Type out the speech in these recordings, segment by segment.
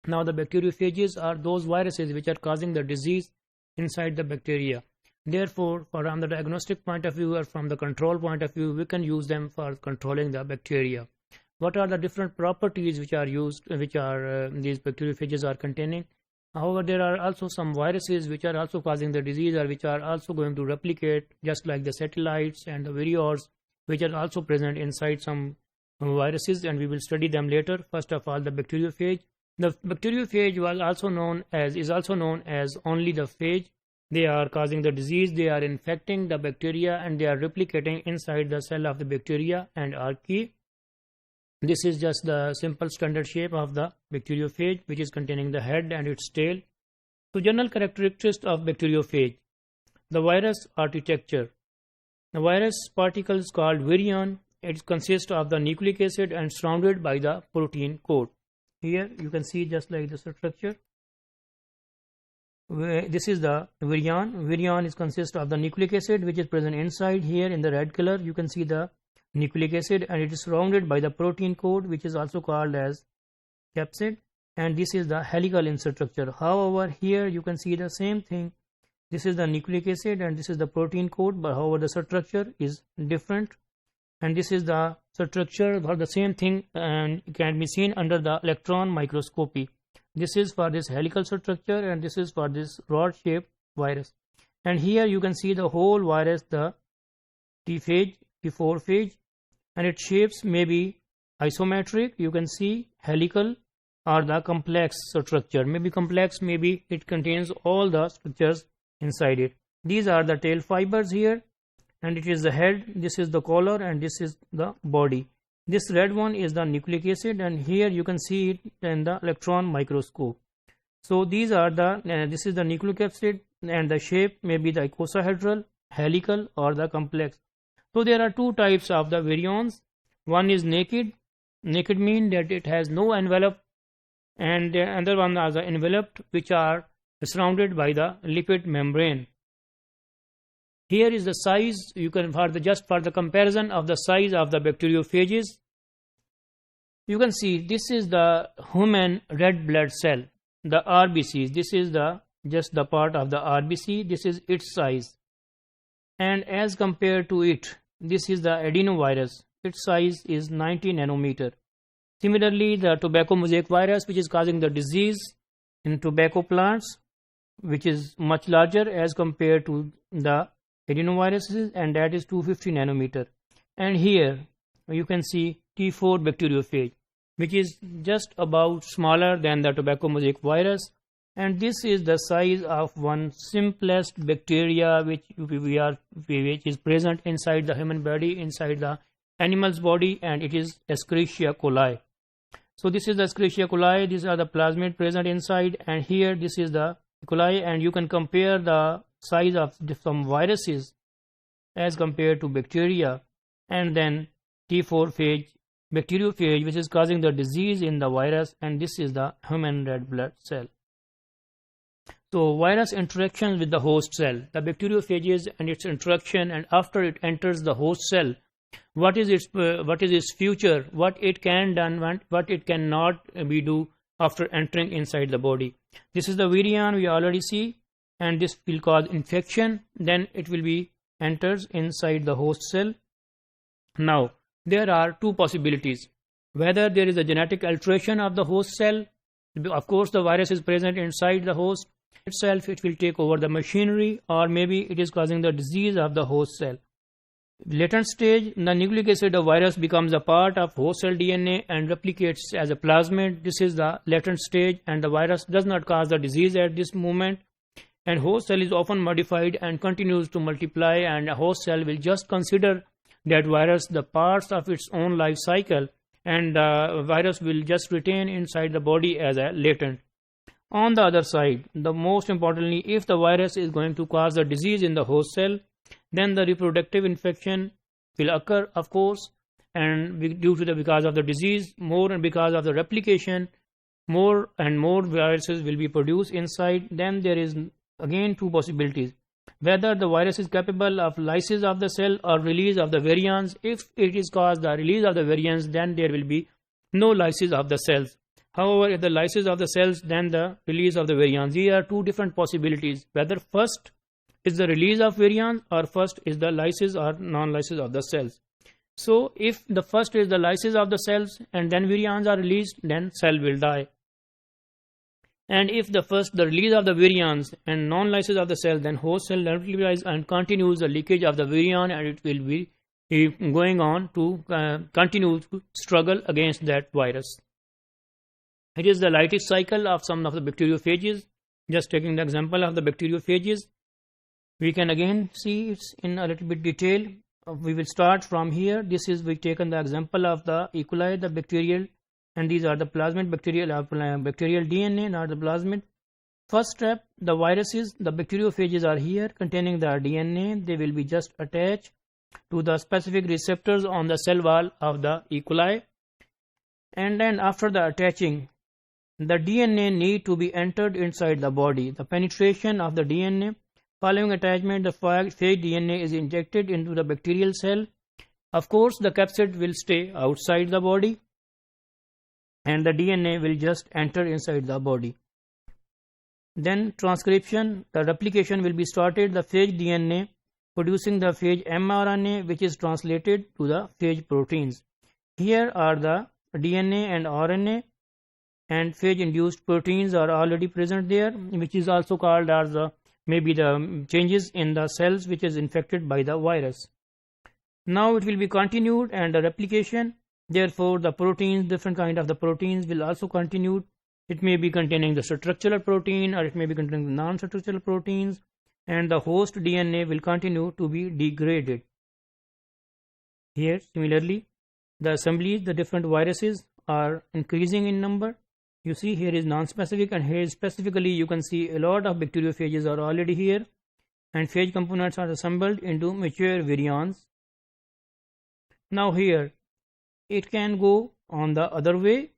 Now the bacteriophages are those viruses which are causing the disease inside the bacteria. Therefore, from the diagnostic point of view or from the control point of view, we can use them for controlling the bacteria. What are the different properties which are used, these bacteriophages are containing? However, there are also some viruses which are also causing the disease or which are also going to replicate, just like the satellites and the virions, which are also present inside some viruses, and we will study them later. First of all, the bacteriophage. The bacteriophage is also known as only the phage. They are causing the disease, they are infecting the bacteria, and they are replicating inside the cell of the bacteria and are key. This is just the simple standard shape of the bacteriophage, which is containing the head and its tail. So general characteristics of bacteriophage. The virus architecture. The virus particles called virion. It consists of the nucleic acid and surrounded by the protein coat. Here you can see just like the structure. This is the virion. Virion consists of the nucleic acid which is present inside. Here in the red color you can see the nucleic acid, and it is surrounded by the protein coat which is also called as capsid, and this is the helical infrastructure. However, here you can see the same thing. This is the nucleic acid and this is the protein coat, but however the structure is different, and this is the structure for the same thing and it can be seen under the electron microscopy. This is for this helical structure and this is for this rod shaped virus. And here you can see the whole virus, the T-phage, T4 phage, and its shapes may be isometric, you can see helical, or the complex structure. Maybe complex, maybe it contains all the structures inside it. These are the tail fibers here, and it is the head, this is the collar, and this is the body. This red one is the nucleic acid, and here you can see it in the electron microscope. So these are this is the nucleic acid, and the shape may be the icosahedral, helical, or the complex. So there are two types of the virions. One is naked. Naked means that it has no envelope, and the other one are the enveloped, which are surrounded by the lipid membrane. Here is the size. You can just for the comparison of the size of the bacteriophages. You can see this is the human red blood cell, the RBCs. This is just the part of the RBC. This is its size, and as compared to it, this is the adenovirus. Its size is 90 nanometer. Similarly, the tobacco mosaic virus, which is causing the disease in tobacco plants, which is much larger as compared to the adenoviruses, and that is 250 nanometer. And here you can see T4 bacteriophage, which is just about smaller than the tobacco mosaic virus, and this is the size of one simplest bacteria which is present inside the human body, inside the animal's body, and it is Escherichia coli. So this is the Escherichia coli. These are the plasmid present inside, and here this is the coli, and you can compare the size of some viruses as compared to bacteria, and then T4 phage, bacteriophage, which is causing the disease in the virus, and this is the human red blood cell. So virus interaction with the host cell, the bacteriophages and its interaction, and after it enters the host cell, what is its future, what it can do, what it cannot be do after entering inside the body. This is the virion we already see, and this will cause infection. Then it will be enters inside the host cell. Now there are two possibilities: whether there is a genetic alteration of the host cell. Of course, the virus is present inside the host itself, it will take over the machinery, or maybe it is causing the disease of the host cell. Latent stage, the nucleic acid of virus becomes a part of host cell DNA and replicates as a plasmid. This is the latent stage, and the virus does not cause the disease at this moment, and host cell is often modified and continues to multiply, and a host cell will just consider that virus the parts of its own life cycle, and the virus will just retain inside the body as a latent. On the other side, the most importantly, if the virus is going to cause the disease in the host cell, then the reproductive infection will occur, of course, and because of the disease, more and because of the replication, more and more viruses will be produced inside. Then there is again two possibilities: whether the virus is capable of lysis of the cell or release of the virions. If it is caused the release of the virions, then there will be no lysis of the cells. However, if the lysis of the cells, then the release of the virions. These are two different possibilities, whether first is the release of virions or first is the lysis or non-lysis of the cells. So if the first is the lysis of the cells and then virions are released, then cell will die. And if the first the release of the virions and non-lysis of the cell, then host cell dies and continues the leakage of the virion, and it will be going on to continue to struggle against that virus. It is the lytic cycle of some of the bacteriophages. Just taking the example of the bacteriophages, we can again see it in a little bit detail. We will start from here. This is we've taken the example of the E. coli, the bacterial, and these are the plasmid bacterial DNA, not the plasmid. First step, the viruses, the bacteriophages are here containing the DNA. They will be just attached to the specific receptors on the cell wall of the E. coli, and then after the attaching, the DNA need to be entered inside the body. The penetration of the DNA, following attachment, the phage DNA is injected into the bacterial cell. Of course, the capsid will stay outside the body and the DNA will just enter inside the body. Then transcription, the replication will be started. The phage DNA producing the phage mRNA, which is translated to the phage proteins. Here are the DNA and RNA, and phage induced proteins are already present there, which is also called as the maybe the changes in the cells which is infected by the virus. Now it will be continued and the replication. Therefore, the proteins, different kind of the proteins will also continue. It may be containing the structural protein or it may be containing the non-structural proteins, and the host DNA will continue to be degraded. Here, similarly, the assemblies, the different viruses are increasing in number. You see here is non-specific, and here specifically you can see a lot of bacteriophages are already here, and phage components are assembled into mature virions. Now here it can go on the other way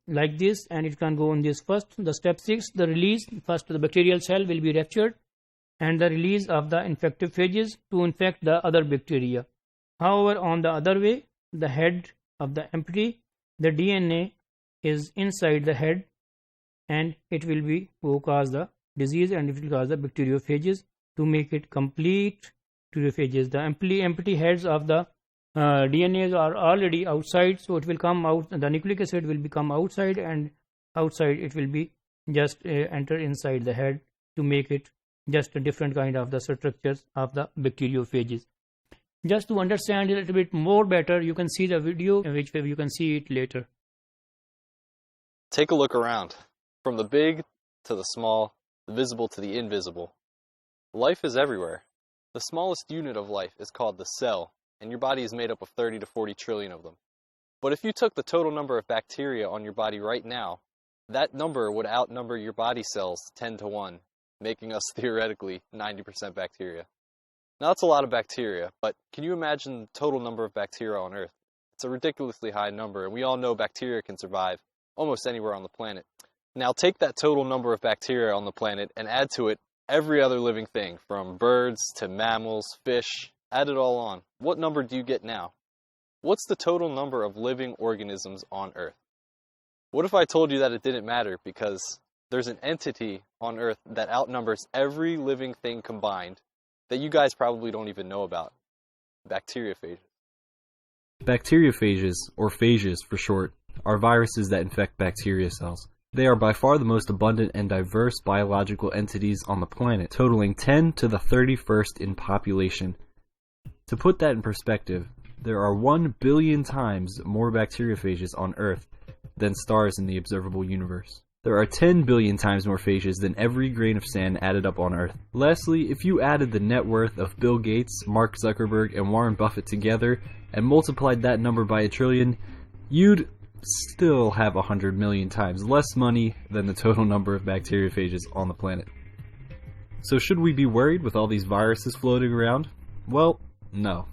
like this, and it can go on this first. The step 6, the release. First the bacterial cell will be ruptured and the release of the infective phages to infect the other bacteria. However, on the other way, the head of the empty, the DNA is inside the head, and it will be cause the disease, and it will cause the bacteriophages to make it complete bacteriophages. The empty heads of the DNAs are already outside, so it will come out. The nucleic acid will become outside, and outside it will be just enter inside the head to make it just a different kind of the structures of the bacteriophages. Just to understand it a little bit more better, you can see the video, in which you can see it later. Take a look around. From the big to the small, the visible to the invisible. Life is everywhere. The smallest unit of life is called the cell, and your body is made up of 30 to 40 trillion of them. But if you took the total number of bacteria on your body right now, that number would outnumber your body cells 10 to 1, making us theoretically 90% bacteria. Now that's a lot of bacteria, but can you imagine the total number of bacteria on Earth? It's a ridiculously high number, and we all know bacteria can survive almost anywhere on the planet. Now take that total number of bacteria on the planet and add to it every other living thing, from birds to mammals, fish, add it all on. What number do you get now? What's the total number of living organisms on Earth? What if I told you that it didn't matter because there's an entity on Earth that outnumbers every living thing combined that you guys probably don't even know about? Bacteriophages. Bacteriophages, or phages for short, are viruses that infect bacteria cells. They are by far the most abundant and diverse biological entities on the planet, totaling 10 to the 31st in population. To put that in perspective, there are 1 billion times more bacteriophages on Earth than stars in the observable universe. There are 10 billion times more phages than every grain of sand added up on Earth. Lastly, if you added the net worth of Bill Gates, Mark Zuckerberg, and Warren Buffett together and multiplied that number by 1 trillion, you'd still have 100 million times less money than the total number of bacteriophages on the planet. So should we be worried with all these viruses floating around? Well, no.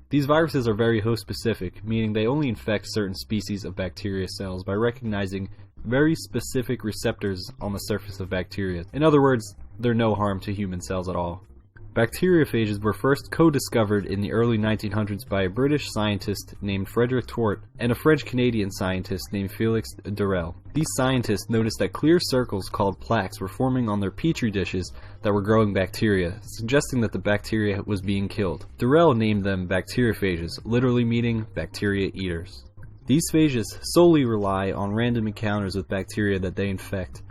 These viruses are very host-specific, meaning they only infect certain species of bacteria cells by recognizing very specific receptors on the surface of bacteria. In other words, they're no harm to human cells at all. Bacteriophages were first co-discovered in the early 1900s by a British scientist named Frederick Twort and a French-Canadian scientist named Felix Durel. These scientists noticed that clear circles called plaques were forming on their petri dishes that were growing bacteria, suggesting that the bacteria was being killed. Durel named them bacteriophages, literally meaning bacteria eaters. These phages solely rely on random encounters with bacteria that they infect.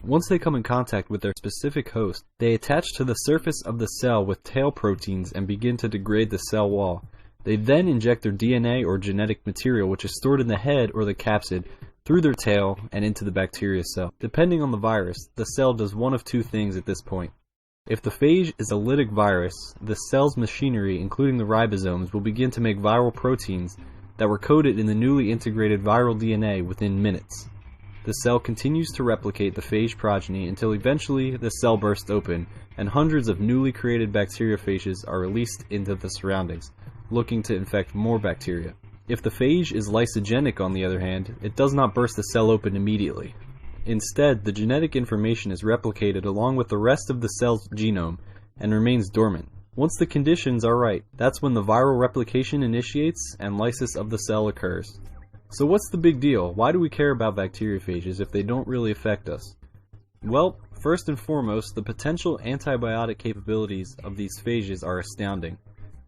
Once they come in contact with their specific host, they attach to the surface of the cell with tail proteins and begin to degrade the cell wall. They then inject their DNA or genetic material, which is stored in the head or the capsid, through their tail and into the bacteria cell. Depending on the virus, the cell does one of two things at this point. If the phage is a lytic virus, the cell's machinery, including the ribosomes, will begin to make viral proteins that were coded in the newly integrated viral DNA within minutes. The cell continues to replicate the phage progeny until eventually the cell bursts open and hundreds of newly created bacteriophages are released into the surroundings, looking to infect more bacteria. If the phage is lysogenic, on the other hand, it does not burst the cell open immediately. Instead, the genetic information is replicated along with the rest of the cell's genome and remains dormant. Once the conditions are right, that's when the viral replication initiates and lysis of the cell occurs. So what's the big deal? Why do we care about bacteriophages if they don't really affect us? Well, first and foremost, the potential antibiotic capabilities of these phages are astounding.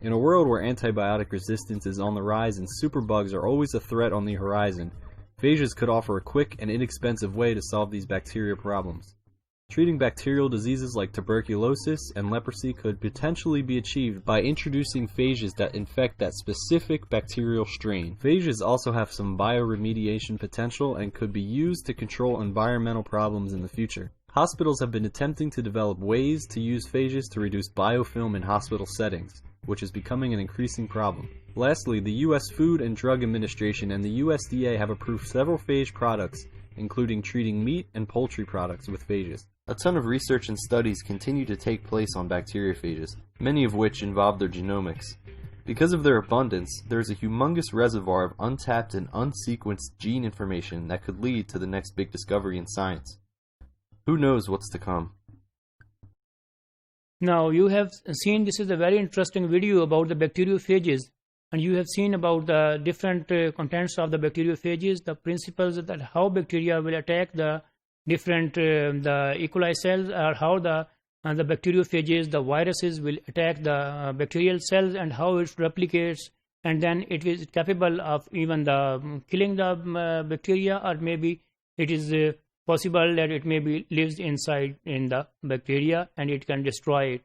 In a world where antibiotic resistance is on the rise and superbugs are always a threat on the horizon, phages could offer a quick and inexpensive way to solve these bacterial problems. Treating bacterial diseases like tuberculosis and leprosy could potentially be achieved by introducing phages that infect that specific bacterial strain. Phages also have some bioremediation potential and could be used to control environmental problems in the future. Hospitals have been attempting to develop ways to use phages to reduce biofilm in hospital settings, which is becoming an increasing problem. Lastly, the U.S. Food and Drug Administration and the USDA have approved several phage products, including treating meat and poultry products with phages. A ton of research and studies continue to take place on bacteriophages, many of which involve their genomics. Because of their abundance, there is a humongous reservoir of untapped and unsequenced gene information that could lead to the next big discovery in science. Who knows what's to come? Now you have seen, this is a very interesting video about the bacteriophages, and you have seen about the different contents of the bacteriophages, the principles that how bacteria will attack the different the E. coli cells, or how the bacteriophages, the viruses will attack the bacterial cells, and how it replicates, and then it is capable of even the killing the bacteria, or maybe it is possible that it maybe lives inside in the bacteria and it can destroy it.